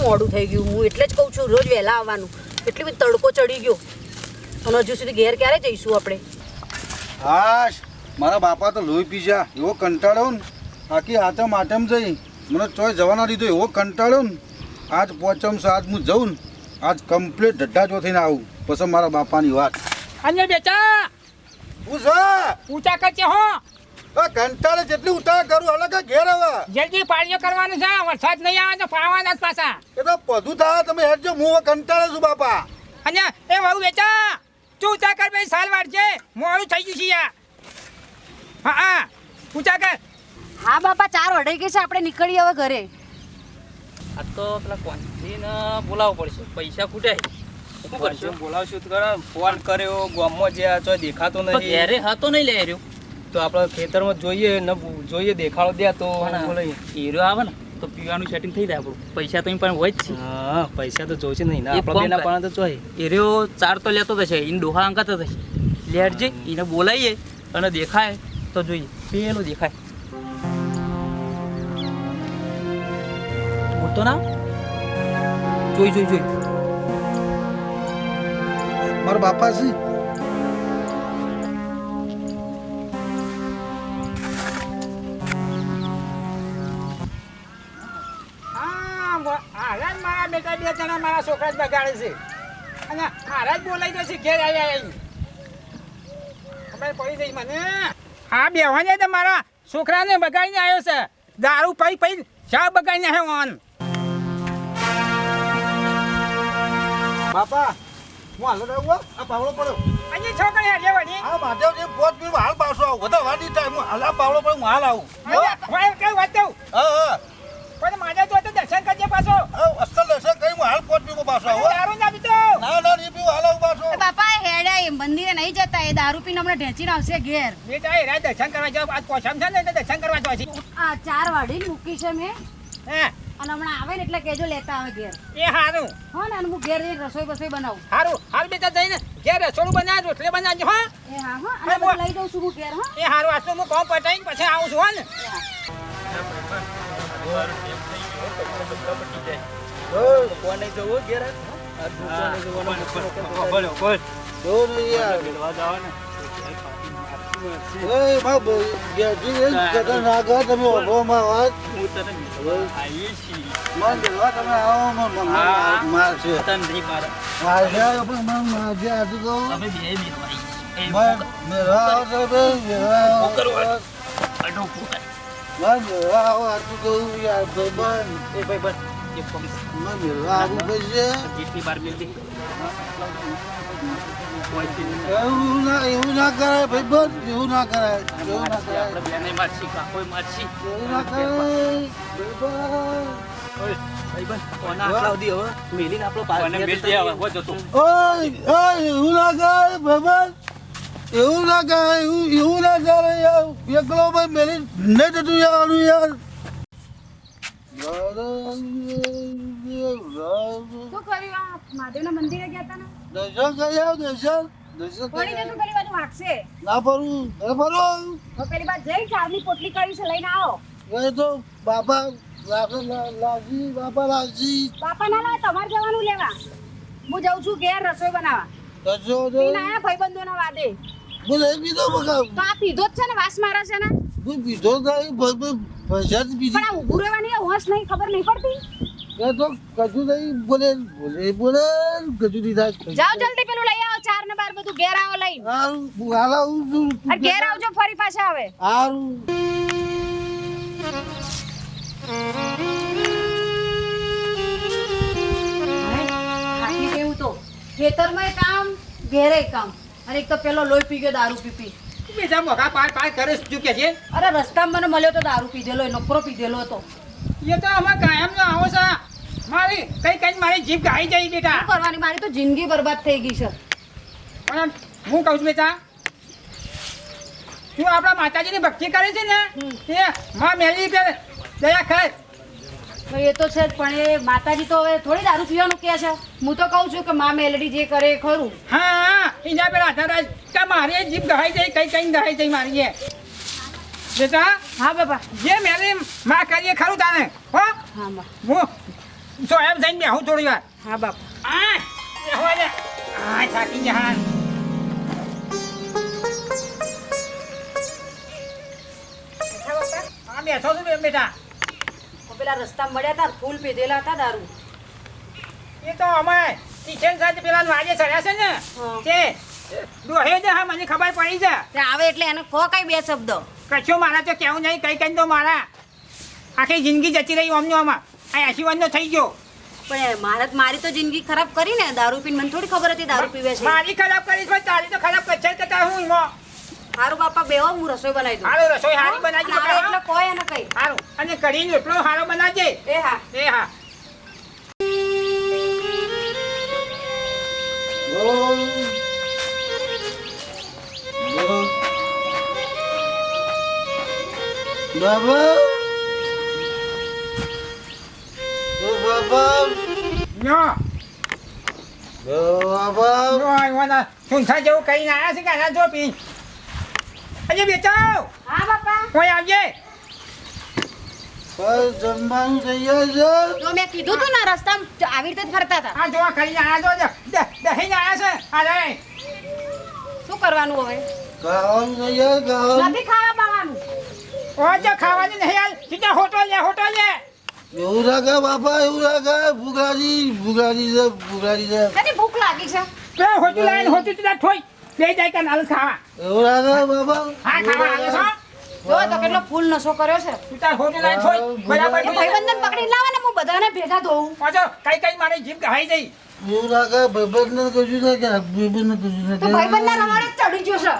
મોડું થઈ ગયું. હું એટલે જ કહું છું રોજ વહેલા આવવાનું. એટલી બધી તડકો ચડી ગયો અને હજુ સુધી ઘેર ક્યારે જઈશું આપણે? હાશ, મારા બાપા તો લોહી પીજા એવો કંટાળ્યો ને, આખી આતમ આટમ જઈ મને ચોય જવાના દીધો એવો કંટાળ્યો ને. આજ પહોંચમ આજ હું જઉં ને, આજ કમ્પ્લીટ ઢઢ્ઢા જો થઈને આવું પછી મારા બાપાની વાત. અને બેટા હું છે ઊંચા કરજે હો. કંટાળે જેટલી ઉતાર કરું અલગ ઘેર હવે જલ્દી પાણીઓ કરવાનું છે. વરસાદ નહીં આવે તો પાવાના જ પાછા. એ તો બધું થાય તમે હેડજો. હું હવે કંટાળે છું બાપા. અને એ વહુ બેટા તું ઊંચા કર ભાઈ સાલ વાળજે મોડું થઈ ગયું છે યાર. હા હા ઊંચા કર. હા બાપા 4 વઢાઈ ગઈ છે, આપણે નીકળીએ હવે ઘરે. આ તો પેલા કોન્સીને બોલાવવું પડશે. પૈસા ખૂટે શું કરશું? બોલાવશું તો ફોન કર્યો ગામમાં જે આ દેખાતો તો નહીં. ઘેરે હતો નહીં લે રહ્યો તો આપણે ખેતરમાં જોઈએ ને જોઈએ દેખાડો દે તો બોલાવીએ. હીરો આવે ને તો પીવાનું સેટિંગ થઈ જાય આપણું. પૈસા તો પણ હોય જ છે. હા પૈસા તો જોશે નહીં ને એક આપણા કામ બેના કર. પણ તો જોઈએ. હીરો 4 તો લેતો થશે, એને ડોહા અંકાતો થશે. લેટજે એને બોલાવીએ અને દેખાય તો જોઈએ. પેલું દેખાય બોલતો ના જોઈ જોઈ જોઈ મારા બાપા છે. હારા મારા બેટા 2 જણા મારા છોકરા જ બગાડે છે અને હારા જ બોલાઈ જશે ઘેર આવ્યા ખબર પડી જઈ મને. હા બેવાને તો મારા છોકરાને બગાડીને આવ્યો છે. દારૂ પી પી ચા બગાડીને આવ્યો ઓન. બાપા હું હાલ રહું આ પાવડો પડ્યો. અહીં છોકરી હજે વળી આ માધવજી પોત પીવું હાલ પાછો આવું. બધા વાડી ટાઈમ હું હાલ આ પાવડો પડ્યો. હું હાલ આવું. કઈ વાત કહું હા હા પણ મારે તો દર્શન કરજે પાછો. અસ્તર દર્શન કરી હું હાલ પોત પીવું પાછો આવું. દારૂ ના પીતો. ના ના નહીં પીવું હાલ આવું પાછો. બાપા હેડા એ મંદિરે નહીં જતા, એ દારૂ પીને હમણાં ઢેંચીને આવશે ઘેર. બેટા એ રાત દર્શન કરવા જાવ. આજ કોસમ છે ને એટલે દર્શન કરવા જાવ છે. આ 4 વાઢી મૂકી છે મેં, હે અને હમણાં આવે ને એટલે કહેજો લેતા આવે ઘેર. એ હારું હો ને, અને હું ઘેર જઈને રસોઈ બસોઈ બનાવું. હારું હાલ બેટા જઈને ઘેર રસોડું બનાવ રોટલી બનાવજો હા. એ હા હો, અને બધું લઈ જાઉં છું હું ઘેર. હો એ હારું આટલું હું કોમ પટાઈને પછી આવું છું હો ને. ફોન નહીં જવો ઘેર જો ને યાર. ઓય મા ગેજી એ કદર ના કર તમે ઓબો માં વાત. હું તને આવીએ છીએ. મન દેવા તમે આવો મન માર છે. તને નહીં મારે. માર છે પણ મન માર છે આ તો તમે બે બેહવાઈ. મન મેરા તો બે મેરા અડો ફૂટ. મન મેરા આ તો યાર ભાઈ એ ભાઈ બસ એક કોમ મન મેરા આવું બજે. જેટલી બાર મિલતી એવું ના કરાય ભાઈ બસ. એવું ના કરાય. એવું ના કરાય. આપણે બેને મારશી કોઈ મારશી. એવું ના કરાય ભાઈ ભાઈ કોના આટલા સુધી હવે મેલીને આપણો પાસ કોને મિલ દે હવે હો જતો. ઓય ઓય એવું ના કરાય ભાઈ. એવું ના કરાય. એવું ના કરાય યાર. એકલો ભાઈ મેલી નહીં જતું યાર. યાર શું કર્યું? આ મહાદેવના મંદિરે ગયા હતા ને, દર્શન કરી આવ. દર્શન દર્શન થોડી કરી જશું પેલી બાજુ વાગશે. ના ફરું ના ફરું. હવે પેલી બાજુ જઈ ચારની પોટલી કરી છે, લઈને આવો. એ તો બાપા લાગી. બાપા લાગી. બાપા ના લાવે, તમારે જવાનું લેવા. હું જાઉં છું ઘેર રસોઈ બનાવવા. દર્શન પીને આયા ભાઈબંધોના વાદે. બોલે પીધો બકા. તો આ પીધો જ છે ને, વાસ મારે છે ને. તું પીધો નહીં પૈસા જ પીધી. પણ આ ઊભું રહેવાની હોશ નહીં, ખબર નહીં પડતી. એ તો કજુ નહીં બોલે બોલે બોલે કજુ નહીં થાય. જાઓ જલ્દી પેલું લઈ આવો, 4 ને 12 બધું ઘેર આવો લઈને. હારું હું હાલ આવું છું. અને ઘેર આવજો ફરી પાછા આવે. હારું થાકી ગયું તો ખેતરમાં કામ, ઘેરે કામ, અને એક તો પેલો લોહી પી ગયો દારૂ પી પી. બીજા મોઘા પાર પાર કરે શું કે છે? અરે રસ્તામાં મને મળ્યો તો દારૂ પીધેલો, નોકરો પીધેલો હતો. એ તો અમે કાયમ નો આવો છે. મારી કઈ મારી જીભ ગાઈ જાય બેટા. શું કરવાની, મારી તો જિંદગી બરબાદ થઈ ગઈ છે. પણ હું કહું છું બેટા, તું આપણા માતાજીની ભક્તિ કરે છે ને એ માં મેલી દયા ખર. એ તો છે જ, પણ એ માતાજી તો હવે થોડી દારૂ પીવાનું કહે છે. હું તો કહું છું કે માં મેલડી જે કરે એ ખરું. હા એના પેલા આધાર કે મારી જીભ ગહાઈ જાય, કઈ ગહાઈ જાય મારી એ બેટા. હા બાપા. જે મેલી માં કરીએ ખરું તાને હો. હા બા. હું સો એમ જઈને બેહું થોડી વાર હા બાપ આ બેહો ને આ થાકી જા હા બેઠો છું બેટા પેલા રસ્તા મળ્યા હતા ફૂલ પીધેલા હતા દારૂ એ તો અમે કિચન સાથે પેલા વાજે ચડ્યા છે ને હા. તે દોહે જ હા મને ખબર પડી છે તે આવે એટલે એને કહો કઈ બે શબ્દ કશું મારા તો કેવું નહીં કઈ તો મારા આખી જિંદગી જતી રહી અમને આમાં આ આશીર્વાદનો થઈ ગયો પણ મારી તો જિંદગી ખરાબ કરી ને દારૂ પીને મને થોડી ખબર હતી દારૂ પીવે છે મારી ખરાબ કરીશ પણ તારી તો ખરાબ કચ્છર કરતા હું એમાં હારું બાપા બેહો હું રસોઈ બનાવી દઉં હારું રસોઈ હારી બનાવજે આવે બકા, એટલે કોઈ એને કઈ હારું અને કઢીનો એટલો હારો બનાવજે એ હા એ હા બાબા ઓ બાબા નો બાબા નો આયવાના સુનથા જેવું કઈ ના આયા છે કે આના જો પી અજે બેચાવ હા બાપા કોઈ આવજે બસ જમવાનું તૈયાર છે જો મેં કીધું તું ને રસ્તામાં આવી રીતે જ ફરતા હતા આ જો ખાઈ આયા જો દહીં આયા છે આ રે શું કરવાનું હવે ખાવાનું તૈયાર ખાવાનું નથી ખાવા પાવાનું ઓ જો ખાવાની નહીં હાલ સીધા હોટલ લે એવું રાખે બાપા એવું રાખે ભૂગાજી છે કદી ભૂખ લાગી છે બે હોટલ લાઈન હોટલ તીલા ઠોઈ બે જાય કે નાલ ખાવા એવું રાખે બાપા હા ખાવા આવે છો જો તો કેટલો ફૂલ નશો કર્યો છે તું હોટલ લાઈન ઠોઈ બરાબર એ ભાઈબંધન પકડી લાવે ને હું બધાને ભેગા ધોઉં પાછો કઈ મારી જીભ ગહાઈ જઈ એવું રાખે ભાઈબંધને કશું ના કે ભાઈબંધને કશું ના તો ભાઈબંધના રવાડે જ ચડી ગયો છે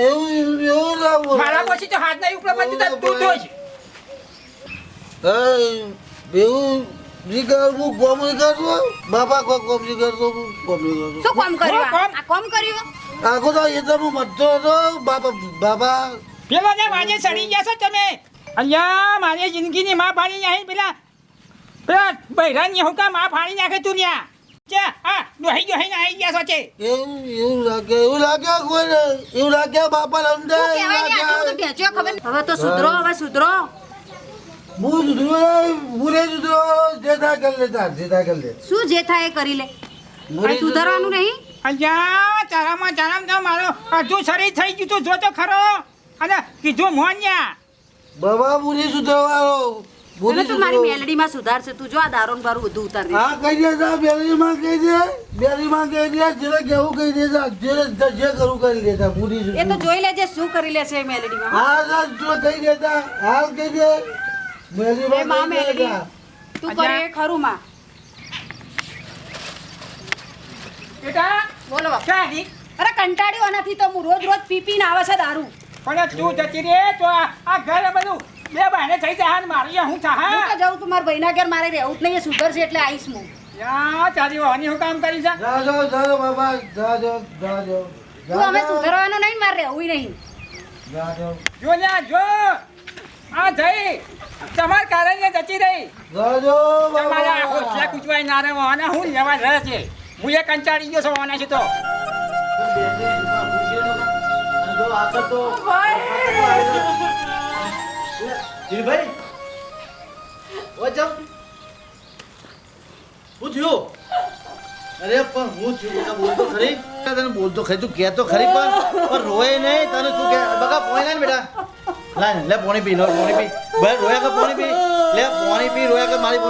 એવું રાખો મારા પછી તો હાથ નહીં ઉપર પછી તો તું ધોઈ એવું નહીં કરવું કોમ નહીં કરવું બાપા કોઈ કોમ નહીં કરતો કોમ નહીં કરતો શું કામ કર્યું કામ? આ કામ કર્યું આખો તો એ તો હું મધતો હતો બાબા પેલો ને વાજે સડી ગયા છો તમે અહીંયા મારી જિંદગીની માં ફાડી નાખી પેલા બૈરાની હું કા માં ફાડી નાખે તું ન્યા જા હા દોહી આવી ગયા છો છે એવું લાગે કોઈ ને એવું લાગે બાપા લંડે શું કહેવાય ને આટલું બધું ઢેંચ્યો ખબર નહીં. હવે તો સુધરો હું સુધરો જે થાય કરી લે શું જે થાય એ કરી લે કઈ સુધારવાનું નહીં અહીંયા તારામાં તો મારો અડધું શરીર થઈ ગયું તું જો તો ખરો અને કીધું મોન્યા બાબા પૂરી સુધરવાનો હવે તું મારી મેલડીમાં સુધારશે તું જો આ દારૂ બારું બધું ઉતાર દે હા કહી દે બેલીમાં કહી દે જેને કેવું કહી દે જે કરું કરી દેતા પૂરી એ તો જોઈ લેજે શું કરી લેશે એ મેલડીમાં હા જો કહી દેતા હાલ કહી દે એ મેલીમાં માં કહી મેલડી દેતા તું કરે એ ખરું માં બેટા બોલો બાપા. ક્યાં અરે કંટાળ્યો આનાથી તો હું રોજ પી પીને આવે છે દારૂ પણ તું જતી રે તો આ ઘરે બધું બે બહાને થઈ જાય ને મારી હું હું થા તો જાઉં તું મારા ભાઈના ઘેર મારે રહેવું જ નહીં એ સુધરશે એટલે આવીશ હું યા તારી વાની હું કામ કરી છે જાજો બાબા જાજો તું અમે સુધારવાનું નહીં મારે રહેવું નહીં જો લ્યા જો આ જઈ તમાર કારણે જતી રહી જાજો તમારા હોશિયા કૂચવાય ના રે વાના હું લેવા રહે છે હું એ કંટાળી ગયો છું વાના છે તો ભાઈ શું થયું અરે પણ હું થયું બોલતો ખરી તને બોલતો ખરી તું કહેતો ખરી પણ રોય નહીં તને તું કે બકા પોણી લાય ને બેટા લાય લે પોણી પી ભાઈ રોયા કે પોણી પી લે પોણી પી રોયા કે મારી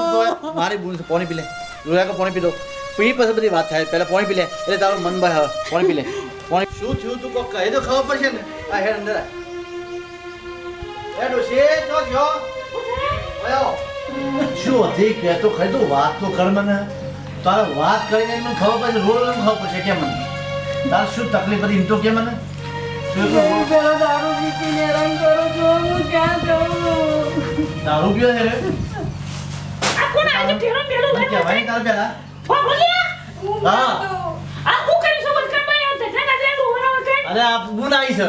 બૂન પોણી પી લે રોયા કે પોણી પી દો પી પછી બધી વાત થાય પહેલા પોણી પી લે એટલે તારું મન ભાઈ હવે પોણી પી લે પોણી શું થયું તું કોઈ કહી તો ખબર પડશે ને આ હેડ અંદર એ ડોશી તો જો ઓયો શું હતી કહેતો ખરી તું વાત તો કર મને તારે વાત કરીને મને ખબર પડશે રોડ ખબર પડશે કે મને તારે શું તકલીફ હતી એમ તો કે મને દારૂ પીને હેરાન કરું છું હું ક્યાં જાઉં દારૂ પીવો છે રે આ કોણ આજે ફેરો પેલો મને કહેવાય તારે પેલા બોલિયા હા આ હું કરી છું બનકર ભાઈ આ ધજા ધજા ડોહરા વખત અરે આ બુન આવી છે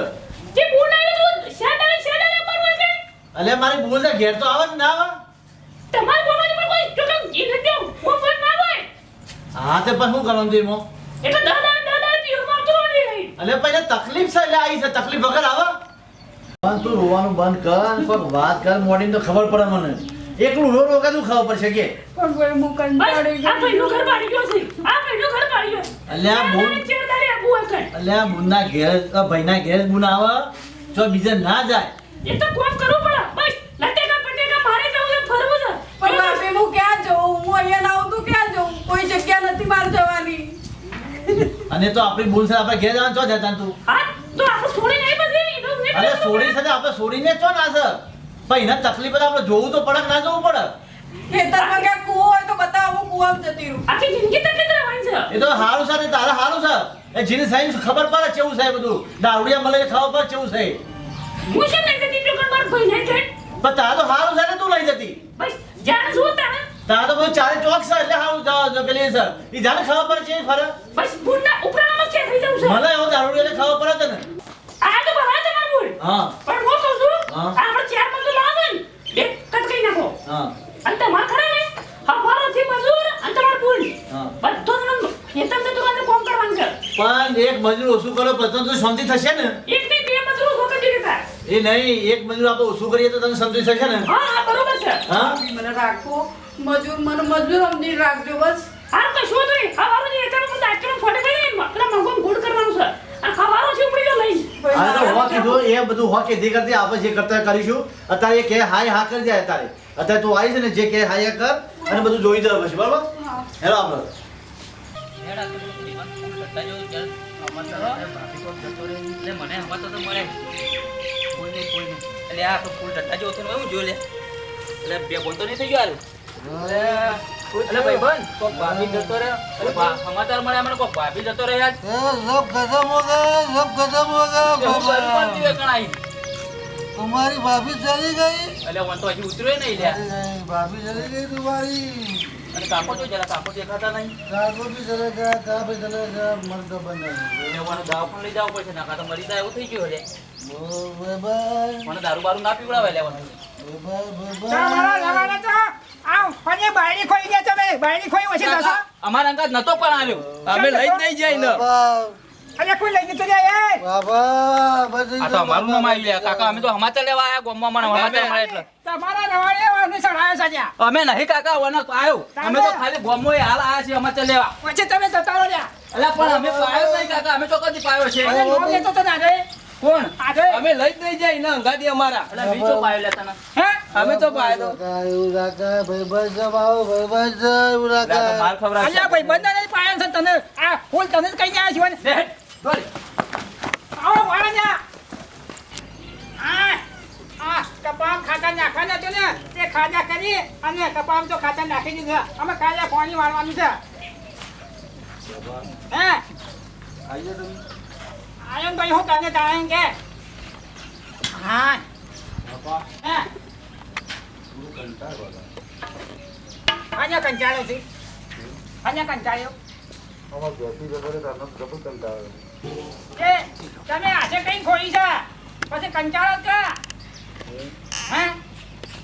જે બોલાયો તું શાડાલે પર વખત અલે મારી બુન છે ઘેર તો આવે ને ના આવે તમાર બોલાયો પર કોઈ ટોકન જીન દે હું પર ના હોય હા તે પણ શું કરવાનું છે એમાં એટલે દાદા પીર મારતો નહીં અલે પહેલા તકલીફ છે એટલે આવી છે તકલીફ વગર આવે પણ તું રોવાનું બંધ કર અને કોઈક વાત કર મોડીને તો ખબર પડે મને એકલું રો રો કાજુ ખાવા પડશે કે પણ ભાઈ હું બસ કંટાળી આ ભાઈનું ઘર પાડી ગયો છે આ ભાઈનું ઘર પાડી ગયો અલ્યા બોલ ચેડદારી આપું હોય અલ્યા બુનના ઘેર ભાઈના ઘેર બુન આવે જો બીજે ના જાય એ તો કોમ કરવું પડે બસ લટેકા પટેકા મારે જવું છે ફરવું છે પણ બાપી હું ક્યાં જઉં હું અહીંયા ના આવું તો ક્યાં જઉં કોઈ જગ્યા નથી મારે જવાની અને તો આપણી ભૂલ છે આપણે ઘેર જવાનું ચો જતા તું હા તો આપણે છોડી નહીં બધી એનું નહીં અરે છોડી છે આપણે છોડીને ચો ના સર પણ એના તકલીફ તો આપણે જોવું તો પડે કે ના જોવું પડે ખેતરમાં ક્યાંક કૂવો હોય તો બતાવો હું કૂવામાં જતી રહું આખી જિંદગી તકલીફ રહેવાની છે એ તો સારું છે ને તારે સારું છે એ જીની સાઈન ખબર પડે કેવું છે બધું દાવડિયા મળે ખબર પડે કેવું છે હું છે નહીં જતી તો માર ભાઈ નહીં જાય પણ તારે તો સારું છે ને તું લઈ જતી બસ જાણ શું તાણે તારે તો બધું ચારે ચોક છે એટલે સારું પેલી છે એ જાને ખબર પડે છે ફરે બસ બુનના ઉપરામાં કે થઈ જવું છે મને એવો દાવડિયા એટલે ખબર પડે છે ને આ તો ભરા તમાર બોલ હા પણ હું કહું છું હા. આપણે ચાર મંજૂર લાવો ને એક કટકાઈ નાખો હા અને તમાર ખરા ને હવારોથી મજૂર અને તમાર બોલ હા. બધો જણ ખેતરમાં દુકાને કામ કરવાનું છે પણ એક મજૂર ઓછું કરો પછી તો શાંતિ થશે ને એક ને બે મજૂર ઓછો કરી દીધા એ નહીં એક મજૂર આપણે ઓછું કરીએ તો તને સમજી થશે ને હા હા બરોબર છે હા મને રાખો મને મજૂર સમજી રાખજો બસ હાર કશું નહીં હવારો જે એટાનો પણ દાચનો ફોટે પડી પેલા મંગોમ ગુડ કરવાનું છે અને હવારો છે ઉપડી ગયો લઈ આ તો હો કીધું એ બધું હો કીધી કરતી આપણે જે કરતા કરીશું અત્યારે એ કે હાય હા કરી જાય અત્યારે અત્યારે તું આવી છે ને જે કે હાય કર અને બધું જોઈ જાય પછી બરાબર હેલો આપણે હેડ આ તો જીવન ફૂલ ટટ્ટા જેવું ચાલ. અમાર તો ભાભી કોક જતો રહે. એટલે મને હમણાં તો મળે કોઈ નહીં. એટલે આ તો ફૂલ ટટ્ટા જેવો થયો એવું જોઈ લે. એટલે બે બોલતો નહીં થઈ ગયો હારું. એટલે ભાઈબંધ કોક ભાભી જતો રહ્યો. એટલે સમાચાર મળ્યા મને કોક ભાભી જતો રહ્યો યાર. એવું બધું કરતી હોય કણાઈ. तुम्हारी भाभी चली गई એટલે વન તો હજી ઉતર્યો નહીં લ્યા. भाभी चली गई तुम्हारी અને કાકો જો જરા કાકો દેખાતા નહીં. काको भी चले गया का भी चले गया मर्द बन એટલે મને દાવ પણ લઈ જવું પડશે નાકા તો મરી જાય એવું થઈ ગયું એટલે बाय મને દારૂ બારૂ ના પીવડાવે લેવાનું. તમારા જવાના તો આવ ફરી બાયડી ખોઈ ગયા તમે બાયડી ખોઈ ઓછી થશો અમારા અંગાત નતો પણ આવ્યો. અમે લઈ જ નહીં જાય ને અરે કોઈ લઈ ગયું તો જાય એ बाबा बस આ તો અમારું નામ આવી ગયા કાકા અમે તો સમાચાર લેવા આયા ગામમાં મને સમાચાર મળે એટલે તમારા રવાડે વાને ચડાયો છે ત્યાં અમે નહીં કાકા વનક આવ્યો અમે તો ખાલી ગામમાં હાલ આયા છીએ સમાચાર લેવા પછી તમે જતા રહો ત્યાં એટલે પણ અમે પાયો નહીં કાકા અમે તો કદી પાયો છે અને નોમ લેતો તો ના રે કોણ આજે અમે લઈ જ નહીં જાય ને અંગાતી અમારા એટલે બીજો પાયો લેતા ના હે અમે તો પાય તો એવું રાખા ભાઈ બસ જબ આવો ભાઈ બસ એવું એટલે આ તો રાખા માર ખવડાવશે. અલ્યા ભાઈ બંધ નહીં પાયો છે તને આ ફૂલ તને જ કઈ ગયા છે લે, હેડ, દોડી. આવો વાળા જા આ કપામ ખાતા નાખવાના તો ને તે ખાધા કરી અને કપામ તો ખાતા નાખી દીધા અમે કાલે પાણી વાળવાનું છે હે આઈએ તમે આયન ભાઈ હું તને તાણ કે હા બાપા હે થોડું કંટાળ બાબા આને કંટાળ્યો છે આને કંટાળ્યો અમાર ઘરથી જતો રહે તારનો ડબલ કંટાળ એ તમે આજે કઈ ખોઈ છે પછી કંટાળો જ કે હે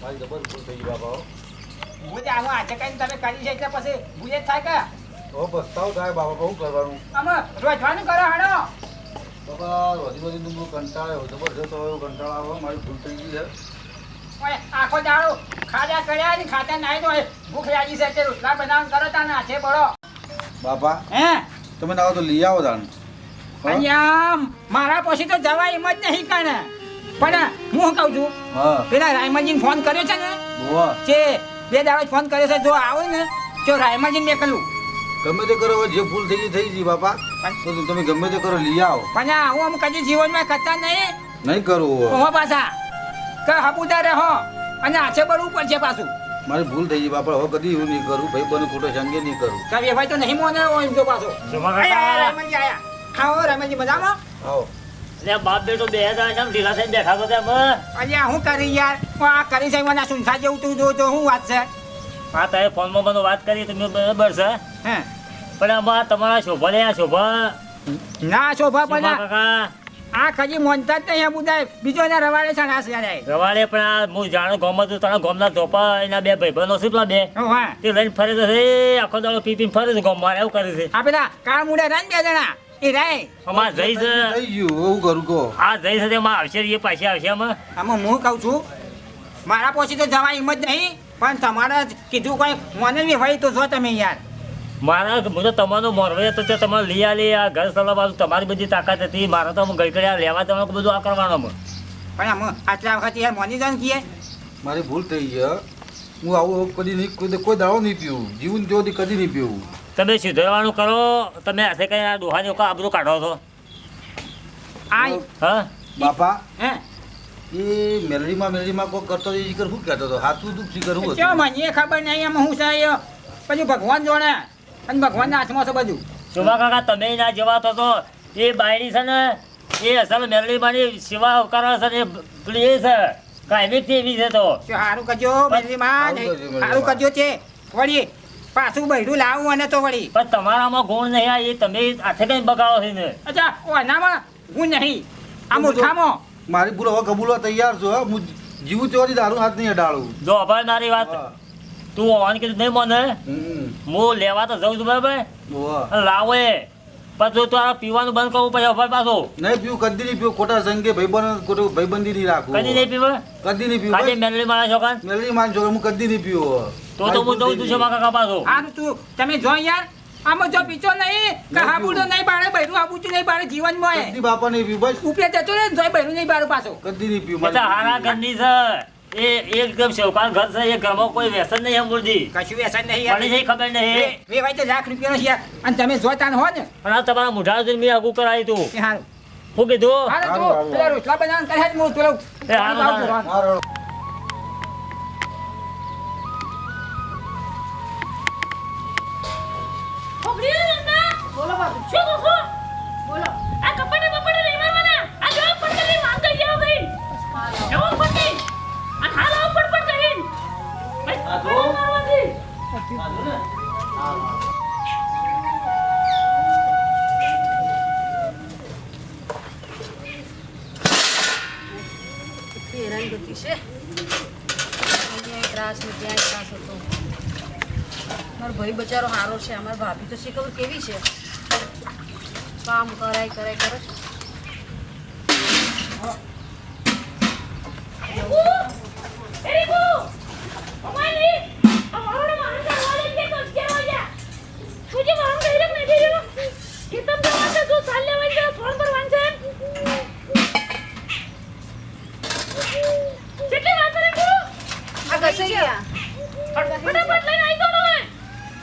મારી જબર ભૂલ થઈ ગઈ બાપા ભૂજ આવો આજે કઈ તમે કરી છે એટલે પછી ભૂજ જ થાય કે હવે પસ્તાવ થાય બાપા બહુ કરવાનું અમે રોજવાનું કરો હાડો બાપા વધી તું કંટાળ્યો જબરજસ્ત હવે કંટાળ આવે મારી ભૂલ થઈ ગઈ છે ઓય આખો દાડો ખાધા કર્યા ને ખાતા નાઈ તો ભૂખ લાગી છે તે રોટલા બનાવ કરો તા ને હાથે પડો બાપા હે તમે ના આવો તો લઈ આવો તાણ અહીંયા મારા પછી તો જવા એમ જ નહીં કાને પણ હું કહું છું હા પેલા રાયમાજીને ફોન કર્યો છે ને બોવા જે બે દાડો ફોન કર્યો છે જો આવે ને તો રાયમાજીને મેકલું ગમે તે કરો હવે જે ભૂલ થઈ ગઈ થઈ ગઈ બાપા તો તમે ગમે તે કરો લઈ આવો પણ હું આમ કદી જીવનમાં કરતા નહીં નહીં કરવું હવે. હો પાછા કે હપુતા રહો અને હાથે પડવું પડશે પાછું મારી ભૂલ થઈ ગઈ બાપા હવે કદી એવું નહીં કરું ભાઈ બને ખોટો સંગે નહીં કરું કે ભાઈ તો નહીં મોને હોય એમ તો પાછો આયા, રાયમાજી આયા આવો રાયમાજી મજામાં આવો એટલે બાપ બેટો બે હજાર કેમ ઢીલા થઈને બેઠા તો ત્યાં અલ્યા હું કરી યાર હું આ કરી છે મને સુનસા જેવું તું જો તો હું વાત છે હા તારે ફોનમાં બધું વાત કરી તમે બરાબર છે હે પણ આમાં તમારા શોભા લે શોભા ના શોભા શોભા પણ કાકા આ કદી મોનતા જ નહીં બુદાય બીજો ના રવાડે છે નાસ યાર રવાડે પણ આ હું જાણું ગામમાં તું તારા ગામના ધોપા એના બે ભાઈબંધો છે પેલા બે હા તે લઈને ફરે તો છે આખો દાડો પી પીને ફરે છે ગામમાં એવું કરે છે આ પેલા કાળ મુડા રાન બે જણા એ રાય અમાર જઈ છે થઈ ગયું એવું કરું કહો આ જઈ છે તેમાં આવશે એ પાછી આવશે આમાં આમાં હું કહું છું મારા પછી તો જવા એમ જ નહીં પણ તમારે જ કીધું કોઈ મને બી ભાઈ તો જો તમે યાર મારા હું તો તમારું મોરવે તો તે તમારે લઈ આલી આ ઘર ચલાવવાનું તમારી બધી તાકાત હતી મારે તો ગઈ કરી લેવા તમારે બધું આ કરવાનું પણ આમ આટલા વખત યાર મોની જાન કીએ મારી ભૂલ થઈ ગઈ હું આવું કદી નહીં કોઈ દાડો નહીં પીવું જીવન જોથી કદી નહીં પીવું તમે સુધારવાનું કરો તમે હાથે કઈ આ ડોહાની આબરૂ કાઢો છો આ હા બાપા હે એ મેલડીમાં કોઈ કરતો એ શીખર શું કહેતો હતો હાથું તું શીખર શું કેમ હતું મને ખબર નહીં એમ હું છે એ પછી ભગવાન જોડે અને ભગવાનના હાથમાં છે બધું શોભા કાકા તમે ના જવાતો તો એ બાયડી છે ને એ અસલ મેલડીમાંની સેવા કરે છે ને એ પેલી એ છે કાયમી એવી છે તો સારું કરજો મેલડીમાં સારું કરજો છે વળી પાછું બૈરું લાવું અને તો વળી પણ તમારામાં ગુણ નહીં આ એ તમે હાથે કઈ બગાડો છે ને અચ્છા ઓનામાં હું નહીં આ મૂઠામાં મારી ભૂલ હવે કબૂલવા તૈયાર છું હા હું જીવું ત્યાંથી દારૂ હાથ નહીં અડાડું જો અભાર મારી વાત તું ઓન કીધું નહીં મને હું લેવા તો જઉં છું બરાબર અને લાવો એ પછી તો આ પીવાનું બંધ કરવું પછી અભાર પાછો નહીં પીવું કદી નહીં પીવું ખોટા સંગે ભાઈબંધી નહીં રાખવું કદી નહીં પીવે કદી નહીં ખાલી પીવું મેલડી મારા છોકરા મેલડી માન છોકરા હું કદી નહીં પીવું તો હું જઉં છું શોભા કાકા પાછો આ તું તમે જો યાર આમાં જો પીચો નહીં કે હાબુડો નહીં બાળે બૈરું હાબુચું નહીં બાળે જીવનમાં કદી બાપા નહીં પીવું બસ ઉપલે જતો ને જોઈ બૈરું નહીં બાળું પાછો કદી નહીં એ પીવું તો હારા ઘરની છે એ એકદમ શૌકાન ઘર છે એ ઘરમાં કોઈ વ્યસન નહીં એમ બોલતી કશું વ્યસન નહીં મને છે ખબર નહીં વેવાય તો લાખ રૂપિયાનો છે યાર અને તમે જોતા હો ને પણ આ તમારા મુઢા જોઈને મેં આગું કરાવી તું એ હારું શું કીધું હારું તું પેલા રોટલા બનાવવાનું કરે જ હું પેલો એ હારું, મારો છોકરી રંગા બોલો બાબુ શું કહો બોલો આ કપડે નહીં મારવાના આ જો પડતલી માંગે જેવો ગઈ એવો પડતી આ હાલ આવ પડ ગઈ બસ આ કપડે જો. મારવાથી સાધુ ને હા કેટલી હેરાનગતિ છે અહીંયા ત્રાસ ને ત્યાં ત્રાસ હતો મારો ભાઈ બચારો સારો છે અમારી ભાભી તો શી ખબર કેવી છે કામ કરાય કરે છે એરીકો અમારી અમારો માનસા વાળે કે તો કેવો જા તુજે વાંગ ગઈલક નહીં ગઈલો કે તમ જવાન તો ચાલ લેવા જો ફોન પર વાંચે કેટલી વાત કરે કો આ કસે ગયા ફટાફટ લઈને આવી દો ને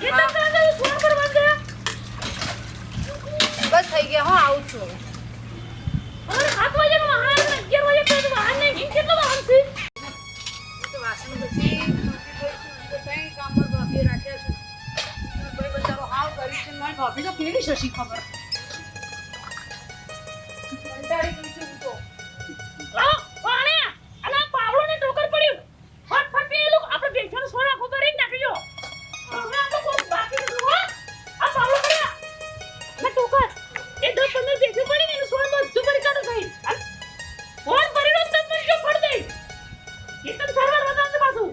કે તમ જવાન તો ફોન પર વાંચે બસ થઈ ગયા હું આવું છું અને 7 વાગે નો વાહન 11 વાગે તો વાહન નહીં ગીન કેટલો વાહન છે તો વાસણ પછી કઈ કામ પર ભાભી રાખ્યા છે મારો ભાઈ બચારો હાવ કરી છે મારી ભાભી તો કેવી છે શી ખબર કંટાળી ગઈ છું હું તો લાવ વાણે અને પાવળો ને ટોકર પડ્યું ફટ પેલું આપણે બેઠાનો સોના ખબર જ નાખ્યો હવે આ તો કોઈ બાકી નથી હો આ પાવળો પડ્યા ને ટોકર એ 10-15 બેઠું પડી ને સોન બધું પડી કાઢો ગઈ ફોન ભરીનો તમ પર જો પડ દે એકદમ સર્વર વધારે પાછું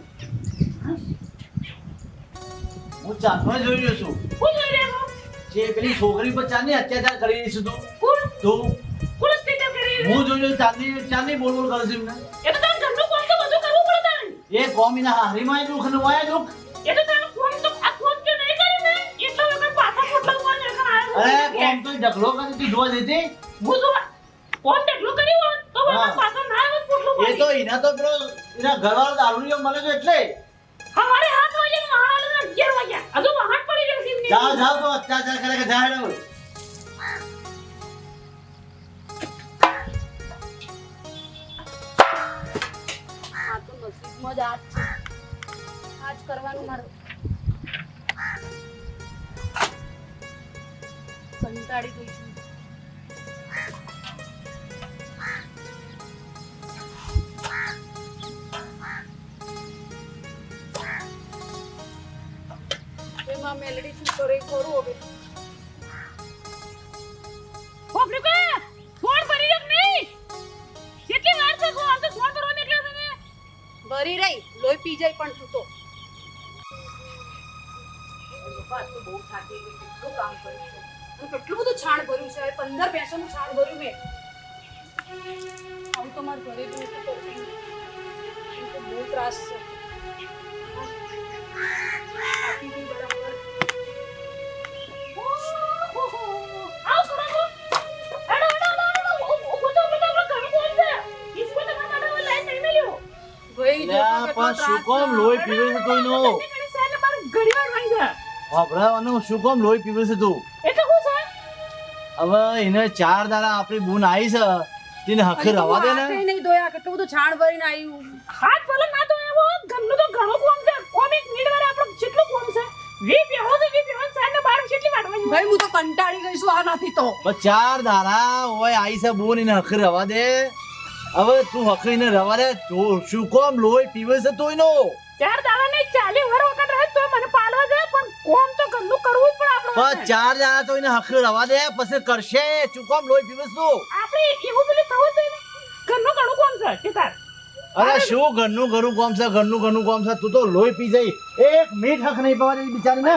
હું ચાંદમાં જોઈ રહ્યો છું કોણ લઈ રહ્યો જે પેલી છોકરી પર ચાંદની અત્યાચાર કરી રહી છે તું કોણ તું કોણ સ્પીકર કરી હું જોઈ રહ્યો ચાંદની બોલ બોલ કરે છે એમને એ તો તાર ઘરનું કામ તો બધું કરવું પડે તારે એ કોમીના હારીમાં દુઃખ ને વાયા દુઃખ એ તો તારું ફોન તો આ ફોન જો નહીં કર્યું ને એટલો વખત પાછા ફોટલા ફોન લેખા અરે આવ્યો કોમ તો ઢગલો કરી તું જોવા દેતી હું જો ફોન એટલો કર્યો હોત તો હા. વખત પાછા ના આવ્યો ફોટલો એ તો એના તો પેલો એના ઘરવાળો દારૂડિયો મળે છે એટલે હવારે 7 વાગે નો વાહન 11 વાગ્યા હજુ વાહન પડી રહ્યો છે એમની. જાઓ જાઓ તો અત્યાચાર કરે કે જાય રહ્યો આ તો નસીબમાં જ આજ છે આજ કરવાનું મારું કંટાળી ગઈ છું એમાં મેલડી શું કરે ખરું હવે ફોફડી કે ફોન ભરી રહ્યો કે નહીં કેટલી વાર છે ફોન તો ફોન ભરવા નીકળ્યો છે ને ભરી રહી લોહી પી જાય પણ તું તો બહુ થાકી ગઈ કેટલું કામ કર્યું છે અને કેટલું બધું છાણ ભર્યું છે 15 પૈસાનું છાણ ભર્યું મેં આવું તો મારા ઘરે બી નથી કરતી. મને તો બહુ ત્રાસ છે આવ કરો એડો ઉભો તો ઘણું કોણ છે ઈસકો તો મારા માટે લાઈન નહીં મળ્યો ભાઈ જો લ્યા, તો પણ શું કામ લોહી પીવે છે તું એનો? ઘડીવાર વાઈ છે વાપરાવાનું શું કામ લોહી પીવે છે તું? એટલે શું છે હવે એને 4 દાડા આપણી બૂન આવી છે તેને હખે રવા દે ને. નહીં ધોયા કેટલું બધું છાણ ભરીને આવ્યું. હાથ ભલે ના તો એવો ઘરનું તો ઘણું કોમ છે કોમ એક મિનિટ વારે આપણો કેટલું કોમ છે વી પેહો તો વી પેહો સાને બાર કેટલી વાટવાની ભાઈ હું તો કંટાળી ગઈ છું આ નથી તો. પણ 4 દાડા હોય આવી છે બૂન એને હખે રવા દે. હવે તું હખે એને રવા દે તું શું કામ લોહી પીવે છે તું એનો? ચાર દાડા નહીં 40 વર વખત રહે તો મને પાડવા દે પણ કોમ તો ઘરનું કરવું જ પડે પણ આપણો 4 દાડા તો એને હખે રવા દે પછી કરશે. શું કામ લોહી પીવે છે તું? આપણે એવું પેલું થવું જ નહીં ઘરનું ઘણું કોમ છે ચિતાર અરે શું ઘરનું ઘરું કામ છે ઘરનું કામ છે તું તો લોહી પી જઈ. 1 મિનિટ હક નહીં પવા દે બિચારીને.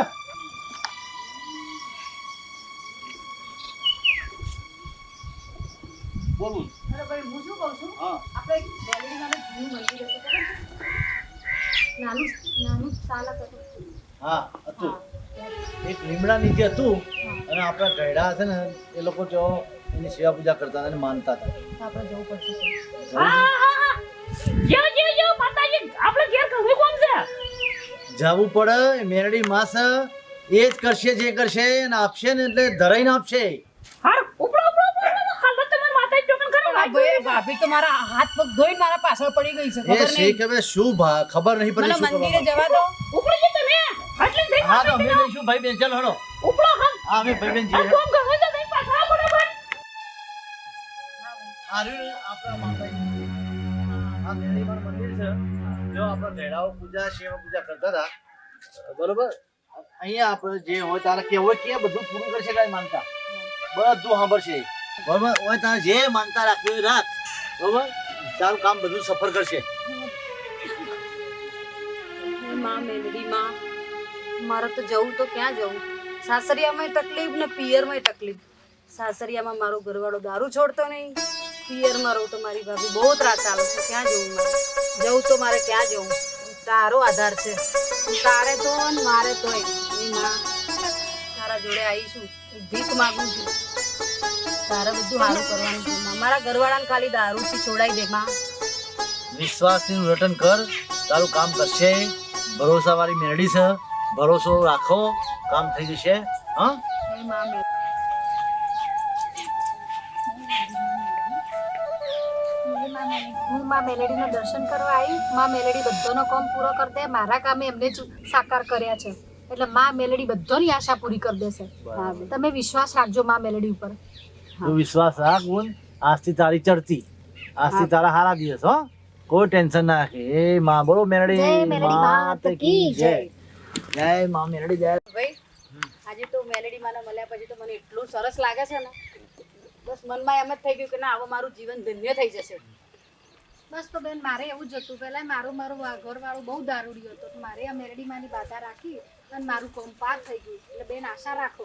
બોલું અરે ભાઈ હું શું કહું છું હા આપણે એક બેલડીમાં જૂનું મંદિર હતું ખબર છે? નાનું સાલક હતું. હા હતું. હા. એક લીમડા નીચે હતું અને આપણા ગયડા છે ને એ લોકો જો એની સેવા પૂજા કરતા હતા અને માનતા હતા. આપણે જવું પડશે. હા યો માતાજી આપણે ઘેર ઘણું કોમ છે જવું પડે. મેરડી માસ એ જ કરશે જે કરશે અને આપશે ને એટલે ધરાઈને આપશે. હાર ઉપડો હાલત તમાર માતાજી ચોકન કરો આ ભાઈ ભાભી તો મારા હાથ પગ ધોઈને મારા પાછળ પડી ગઈ છે એ ખબર શીખ નહીં. હવે શું ખબર નહીં મને પડી શું મંદિરે કરવાનું. જવા દો. ઉપડો જે તમે એટલે થઈ હા તો અમે જઈશું ભાઈ બેન ચાલો હળો. ઉપડો હા હા અમે ભાઈ બેન આ જઈએ. કોમ ઘણું છે નહીં પાછા બરાબર આ રહ્યું ને આપણા માતાજી. આ મેરડીમાં મંદિર છે. જો આપણા ગયડાઓ પૂજા સેવા પૂજા કરતા હતા બરોબર. અહીંયા આપણે જે હોય તારે કેવું હોય કે બધું પૂરું કરશે કાંઈ માનતા બધું સાંભળશે બરોબર. હોય તારે જે માનતા રાખવી હોય રાખ બરોબર. તારું કામ બધું સફળ કરશે. હે માં મેલડી માં, મારે તો જવું તો ક્યાં જવું? સાસરિયામાંય તકલીફ ને પિયરમાંય તકલીફ. સાસરિયામાં મારો ઘરવાળો દારૂ છોડતો નહીં, પિયરમાં રહું તો મારી ભાભી બહુ ત્રાસ ચાલે છે. ક્યાં જવું મારે? જવું તો મારે ક્યાં જવું? તારો આધાર છે. તારે તો ને મારે તોય. એ માં તારા જોડે આવીશું, ભીખ માગું છું. તારે બધું સારું કરવાનું છે માં. મારા ઘરવાળાને ખાલી દારૂથી છોડાઈ દે માં. વિશ્વાસનું રટન કર. તારું કામ કરશે. ભરોસા વાળી મેરડી છે. ભરોસો રાખો કામ થઈ જશે. હા હે માં હું માં મેલેડીના દર્શન કરવા આવી. માં મેલેડી બધાનો કામ પૂરો કરી દે. મારા કામે એમને જ સાકાર કર્યા છે એટલે માં મેલેડી બધાની આશા પૂરી કરી દેશે. તમે વિશ્વાસ રાખજો માં મેલેડી ઉપર. તું વિશ્વાસ રાખ બોલ. આજથી તારી ચડતી. આજથી તારા હારા દિવસ. હો કોઈ ટેન્શન ના રાખે. એ માં બોલો મેરડી જય મેલડી માત કી જય. જય માં મેરડી જય. ભાઈ આજે તો મેલેડી માને મળ્યા પછી તો મને એટલું સરસ લાગે છે ને, બસ મનમાં એમ જ થઈ ગયું કે ના હવે મારું જીવન ધન્ય થઈ જશે. બસ તો બેન મારે એવું જ હતું. પહેલા મારું ઘરવાળું બહુ દારૂડિયો હતો. મારે આ મેલડી માની બાધા રાખી અને મારું કામ પાર થઈ ગયું. એટલે બેન આશા રાખો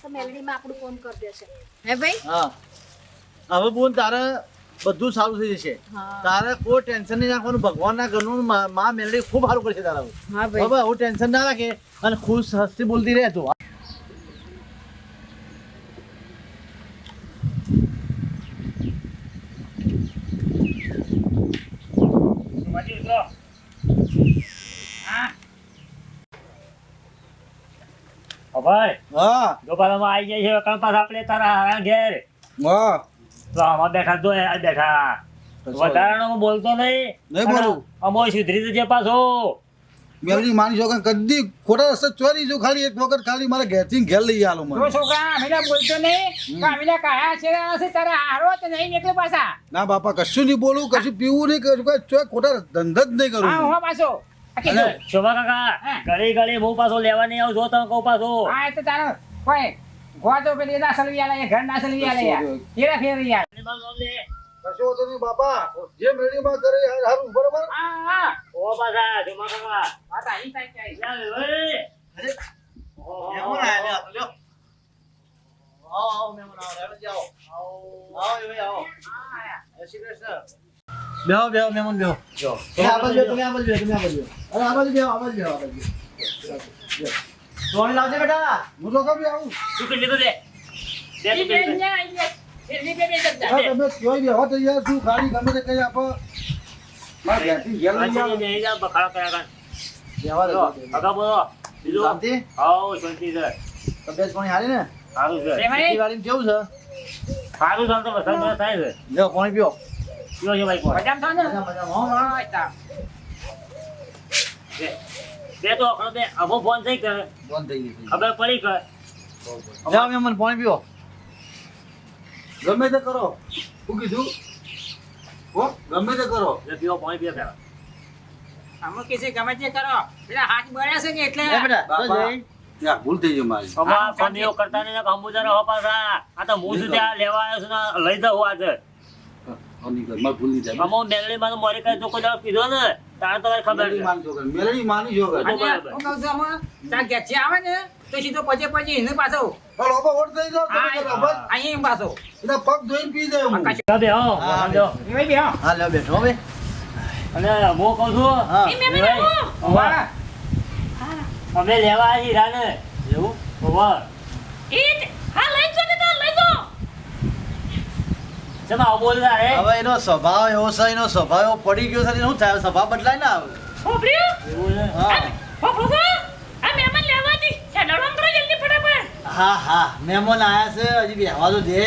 તો મેલડીમાં આપણું કામ કરી દેશે. હે ભાઈ? હા હવે બોલ તારે બધું સારું થઈ જશે. તારે કોઈ ટેન્શન નહીં રાખવાનું. ભગવાનના ઘરનું માં મેલડી ખૂબ સારું કરશે તારા. હા ભાઈ. હવે હું ટેન્શન ના રાખે અને ખુશ હસતી બોલતી રહે તું. ભાઈ હા ગોપાલામાં આવી જાય છે કંપાસ આપણે તારા હારા ઘેર હા તો આમાં બેઠા તો આ બેઠા વધારાનો હું બોલતો નહીં. નહીં બોલું. અમો સુધરી જજે પાછો. મેલડી માની છોકરા કદી ખોટા રસ્તે ચોરી જો ખાલી એક વખત ખાલી મારા ઘેરથી ઘેર લઈ આલો જો મને. છોકરા અમીલા બોલતો નહીં. અમીલા કયા છે હશે તારા હારો તો નહીં એટલે પાછા ના બાપા કશું નહીં બોલું, કશું પીવું નહીં, કશું કોઈ ખોટા ધંધા જ નહીં કરું હા હું. હો પાછો આ અને કીધું. શોભા કાકા ઘડી ઘડી હું પાછો લેવા નહીં આવું જો તમે કહું પાછો. હા એ તો તારો કોઈ ગો તો પેલી ના સલવી આલે ઘર ના સલવી આલે યાર કેરા ફેર યાર. કશો વાંધો નહીં બાપા, જે મેળીમાં કરે એ હારું બરોબર. હા હા ઓ પાછા શોભા કાકા વાત આવી થાય કે યાર, ઓય. મહેમાન આયા લે, આવો, લ્યો. આવો, આવો, મહેમાન આવો, હેડો જ આવો. આવો, એ ભાઈ, આવો. જય શ્રી કૃષ્ણ. બેહો બેહો મહેમાન બેહો તમે આ બાજુ બેહો, તમે આ બાજુ બેહો, તમે આ બાજુ બેહો. અરે આ બાજુ બેહો, આ બાજુ બેહો, આ બાજુ બેહો. ધોણી લાવજે બેટા. હું તો કभी આવું તું કેટલી તો દે ઈ બે અહીંયા આઈ ગયા. એની બે જતા. હા, તમે જોઈ બેહો તો યાર શું ગાડી ગમે તે કઈ આપો મારા ઘેરથી ઘેર લઈ આવો. બખાડો કર્યા કર બેહવા દે. આગા બોલો બીજું શાંતિ? આવો શાંતિ છે તબિયત પાણી હારી ને? સારું છે ખેતીવાડીમાં કેવું છે? સારું ચાલતો વરસાદ બધા થાય છે લ્યો પાણી પીઓ. પીવો છે ભાઈ કોણ મજામાં થો ને મજામાં, હો, હો. બે તો અકડો બે અમો ફોન થઈ કરે બંધ થઈ ગઈ. ખબર પડી કે જાઓ મહેમાન પાણી પીઓ. ગમે તે કરો શું કીધું હો ગમે તે કરો જે પીવો પાણી પીવો પેલા અમુક કે છે ગમે તે કરો પેલા હાથ બળ્યા છે ને એટલે લે બેટા, તો બાપા. જઈ. યા ભૂલ થઈ ગઈ મારી અમારા ફોનીઓ કરતા નહીં ને અંબુજાને હો પાછા આ તો હું સુધી આ લેવા આવ્યો છું ને લઈ દઉં આજે મારી ભૂલ નહીં થાય અમો મેલડી માં મોરી કઈ તો કોઈ દાડો પીધો ને તારે તો કઈ ખબર મેલડી છે માની છોકરી મેલડી માની છોકરી અને હું કહું છું આમાં તાર ઘેરથી આવે ને તો સીધો પછી એને પાછો પણ ઓબા ઓટ થઈ જાવ તમે કરો બસ અહીં પાછો એના પગ ધોઈને પી જાય હું બે હો હા, જો એવાય બે હા હા લ્યો બેઠો બે. અને હું કહું છું હા ઈ મેં મને ઓવા, અમે લેવા આવી રાને એવું? ઓવા ઈ હા લઈ જો ને લઈ જો. ચમા આવું બોલતા રે હવે એનો સ્વભાવ એવો છે, એનો સ્વભાવ એવો પડી ગયો છે એટલે શું થાય? સ્વભાવ બદલાય ના આવે. ખોબર્યું? એવું છે હા ખોબરું છે? આ મહેમાન લેવા દી. હેડો કરો જલ્દી ફટાફટ. હા હા મહેમાન આયા છે, હજી બેહવા તો દે.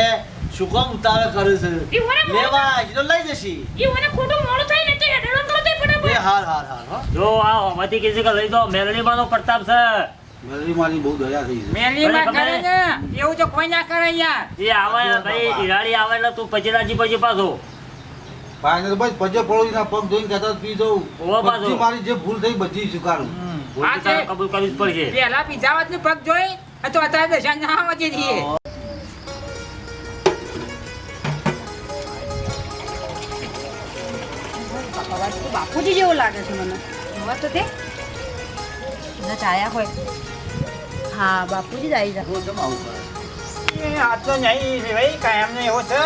શું કામ ઉતાવળ કરે છે? ઈ મને લેવા હજી તો લઈ જશે. ઈ મને ખોટું મોડું થાય ને તો હેડો કરો તે એ ફટાફટ. હાર હાર હાર હો. જો આ હોમતી કીધી કે લઈ દો મેલડી માં નો પ્રતાપ છે મેલડી મારી બહુ દયા થઈ છે મેલીમાં ખબર કરે ને એવું તો કોઈ ના કરે યાર એ આવે ભાઈ ઈરાડી આવે એટલે તું પછી રાજી પછી પાછો ભાઈને તો બસ પજે પડોઈ ના પગ ધોઈને કહેતા જ પી દઉં ઓવા પાછો. બધી મારી જે ભૂલ થઈ બધી સ્વીકારું ભૂલ તો તારે કબૂલ કરવી જ પડશે પેલા પીઝાવત નું પગ જોઈ તો અત્યારે દશા ના આવવા દઈએ અવાજ તો બાપુજી જેવો લાગે છે મને અવાજ તો તે કદાચ આયા હોય હા બાપુજી જ આવી જા હું કેમ આવું કરે? આ તો નહીં ભાઈ કાયમ ને એવો છે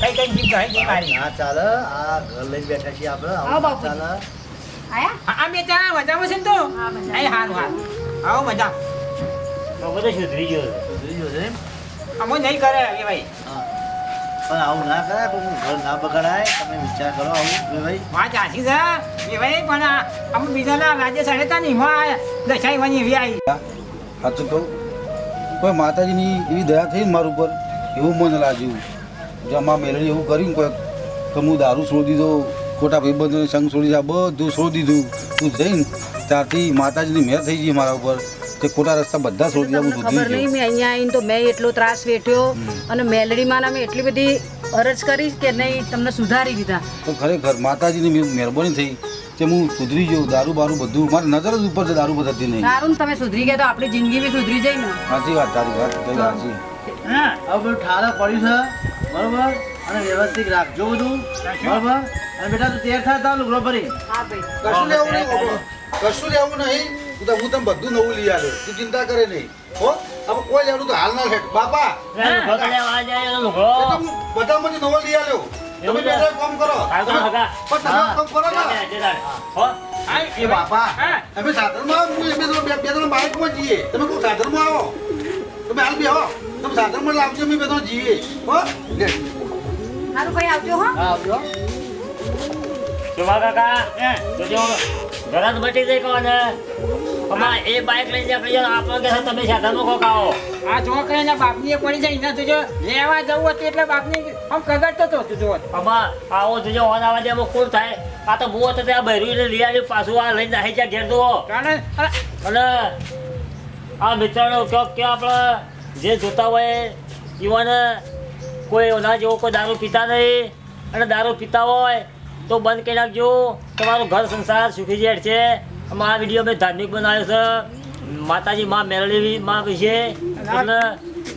કઈ કઈ જીત ગઈ છે મારી ના ચાલે, આ ઘર લઈને બેઠા છીએ આપણે. આવો આવું બાપુજી. ચાલે. આયા આ બે ચાર મજામાં છે ને તો હા, મજામાં. અહીં હારું હારું આવો મજા તો બધો સુધરી ગયો છે. જોઈ ગયો છે એમ? અમો નહીં કરે એ ભાઈ હા. પણ આવું ના કરાય, કોઈ ઘર ના બગાડાય. તમે વિચાર કરો આવું બે ભાઈ. વાત સાચી છે એ ભાઈ પણ અમે બીજાના રાજ્ય સડેતા નહીં દશાઈ વાની એવી આવી સાચું કહું કોઈ માતાજીની એવી દયા થઈ ને મારા ઉપર એવું મને લાગ્યું જમા મેલડી એવું કર્યું કોઈ કે હું દારૂ છોડી દીધો ખોટા ભાઈબંધોને સંગ છોડી દીધા બધું છોડી દીધું તું જઈને ત્યારથી માતાજીની મહેર થઈ ગઈ મારા ઉપર તે ખોટા રસ્તા બધા છોડી દીધા હું તમને ખબર સુધરી નહીં મેં અહીંયા આવીને તો મેં એટલો ત્રાસ વેઠ્યો અને મેલડીમાં મેં એટલી બધી અરજ કરી કે નહીં તમને સુધારી દીધા તો ખરેખર માતાજીની મહેરબાની થઈ કે હું સુધરી ગયો દારૂ બારૂ બધું મારી નજર જ ઉપર છે દારૂ પર હતી નહીં સારું ને તમે સુધરી ગયા તો આપણી જિંદગી બી સુધરી જાય ને સાચી વાત તારી વાત કઈ સાચી હા હવે બધું ઠારે પડ્યું છે બરોબર, અને વ્યવસ્થિત રાખજો બધું બરોબર. અને બેટા તું તૈયાર થાય તાર લુગડો ભરી. હા ભાઈ કશું લેવું નહીં બાબા. કશું લેવું નહીં હું તમને બધું નવું લઈ આવ્યો તું ચિંતા કરે નહીં હો હવે કોઈ લેવું તો હાલ ના લે બાપા એ લુગડો તો લેવા આ જાય એનો લુગડો. એ તો હું બધા મને નવો લઈ આવ્યો તમે એવું છે? બેટા કામ કરો હાલ તો હગા. પણ તમે કામ કરો ને હો? એ બાપા હા. તમે સાધનમાં હું બે ત્રણ બાઇકમાં જઈએ તમે કોઈ સાધનમાં આવો તમે હાલ બી આવો તમે સાધનમાં લાવજો અમે બે ત્રણ જઈએ હો લે. સારું ભાઈ આવજો હો હા આવજો. શોભા કાકા તો જો ઘરાત બટી જાય કોને અમાર એ બાઇક લઈને નીકળી જાઓ આપણો કે છે તમે સાધનમાં કોક આવો આ છોકરાના બાપની એ પડી જાય એના તુજો લેવા જવું હતું એટલે બાપની આમ કગડતો હતો તું જો અમાર આવો જો ઓન આવા દે કોણ થાય આ તો હું હતો ત્યાં બહેરું લઈ આવી પાછું આ લઈને આવી જાય ઘેર દો કારણ અને આ મિત્રનો કે આપણે જે જોતા હોય ઈવન કોઈ ઓના જેવો કોઈ દારૂ પીતા નહીં અને દારૂ પીતા હોય તો બંધ કરી નાખજો તમારું ઘર સંસાર સુખી જેડ છે આમાં આ વિડીયો મેં ધાર્મિક બનાવ્યો છે માતાજી માં મેલડી માં વિશે એટલે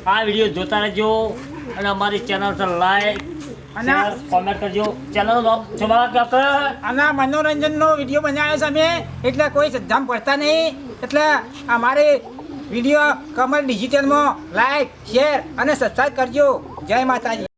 આ વિડીયો જોતા રહેજો અને અમારી ચેનલ પર લાઈક અને કોમેન્ટ કરજો ચેનલનું નામ છોકરા કાકા આના મનોરંજનનો વિડીયો બનાવ્યો છે અમે એટલે કોઈ સદ્ધામ પડતા નહીં એટલે અમારે વિડીયો કમર ડિજિટલમાં લાઈક શેર અને સબસ્ક્રાઈબ કરજો જય માતાજી.